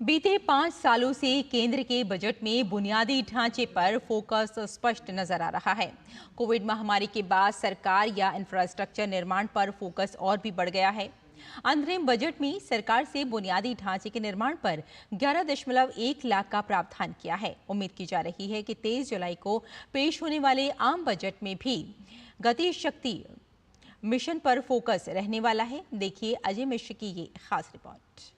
बीते 5 सालों से केंद्र के बजट में बुनियादी ढांचे पर फोकस स्पष्ट नजर आ रहा है। कोविड महामारी के बाद सरकार या इंफ्रास्ट्रक्चर निर्माण पर फोकस और भी बढ़ गया है। अंतरिम बजट में सरकार से बुनियादी ढांचे के निर्माण पर 11.1 लाख का प्रावधान किया है। उम्मीद की जा रही है कि 23 जुलाई को पेश होने वाले आम बजट में भी गति शक्ति मिशन पर फोकस रहने वाला है। देखिए अजय मिश्र की ये खास रिपोर्ट।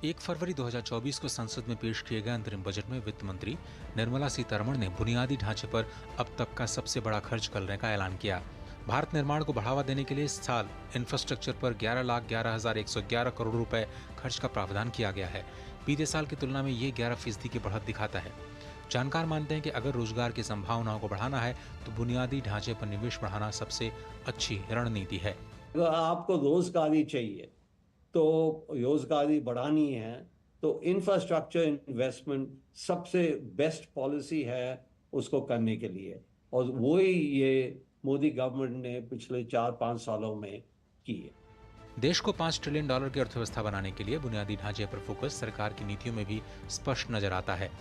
1 फरवरी 2024 को संसद में पेश किए गए अंतरिम बजट में वित्त मंत्री निर्मला सीतारमण ने बुनियादी ढांचे पर अब तक का सबसे बड़ा खर्च करने का ऐलान किया। भारत निर्माण को बढ़ावा देने के लिए इस साल इंफ्रास्ट्रक्चर पर 11,11,111 करोड़ रुपए खर्च का प्रावधान किया गया है। बीते साल की तुलना में ये 11% की बढ़त दिखाता है। जानकार मानते हैं कि अगर रोजगार की संभावनाओं को बढ़ाना है तो बुनियादी ढांचे पर निवेश बढ़ाना सबसे अच्छी रणनीति है। अगर आपको रोजगारी चाहिए तो रोजगारी बढ़ानी है तो इंफ्रास्ट्रक्चर इन्वेस्टमेंट सबसे बेस्ट पॉलिसी है उसको करने के लिए, और वही ये मोदी गवर्नमेंट ने पिछले 4-5 सालों में की है। देश को $5 ट्रिलियन की अर्थव्यवस्था बनाने के लिए बुनियादी ढांचे पर फोकस सरकार की नीतियों में भी स्पष्ट नजर आता है।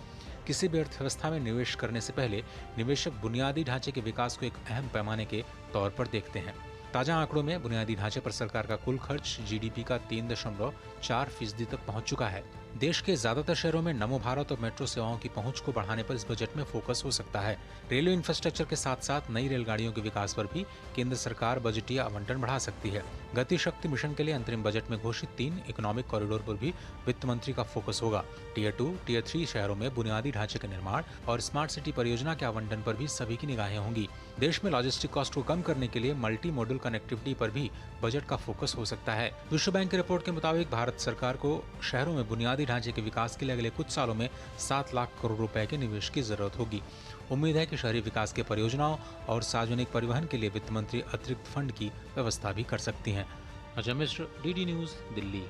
किसी भी अर्थव्यवस्था में निवेश करने से पहले निवेशक बुनियादी ढांचे के विकास को एक अहम पैमाने के तौर पर देखते हैं। ताजा आंकड़ों में बुनियादी ढांचे पर सरकार का कुल खर्च जीडीपी का 3.4% तक पहुंच चुका है। देश के ज्यादातर शहरों में नमो भारत और मेट्रो सेवाओं की पहुंच को बढ़ाने पर इस बजट में फोकस हो सकता है। रेलवे इंफ्रास्ट्रक्चर के साथ साथ नई रेलगाड़ियों के विकास पर भी केंद्र सरकार बजटीय आवंटन बढ़ा सकती है। गति शक्ति मिशन के लिए अंतरिम बजट में घोषित 3 इकोनॉमिक कॉरिडोर पर भी वित्त मंत्री का फोकस होगा। टियर 2, टियर 3 शहरों में बुनियादी ढांचे के निर्माण और स्मार्ट सिटी परियोजना के आवंटन पर भी सभी की निगाहें होंगी। देश में लॉजिस्टिक कॉस्ट को कम करने के लिए मल्टी मॉडल कनेक्टिविटी पर भी बजट का फोकस हो सकता है। विश्व बैंक की रिपोर्ट के मुताबिक भारत सरकार को शहरों में बुनियादी ढांचे के विकास के लिए अगले कुछ सालों में 7 लाख करोड़ रुपए के निवेश की जरूरत होगी। उम्मीद है कि शहरी विकास के परियोजनाओं और सार्वजनिक परिवहन के लिए वित्त मंत्री अतिरिक्त फंड की व्यवस्था भी कर सकती हैं। Ajay Mishra, DD news, Delhi.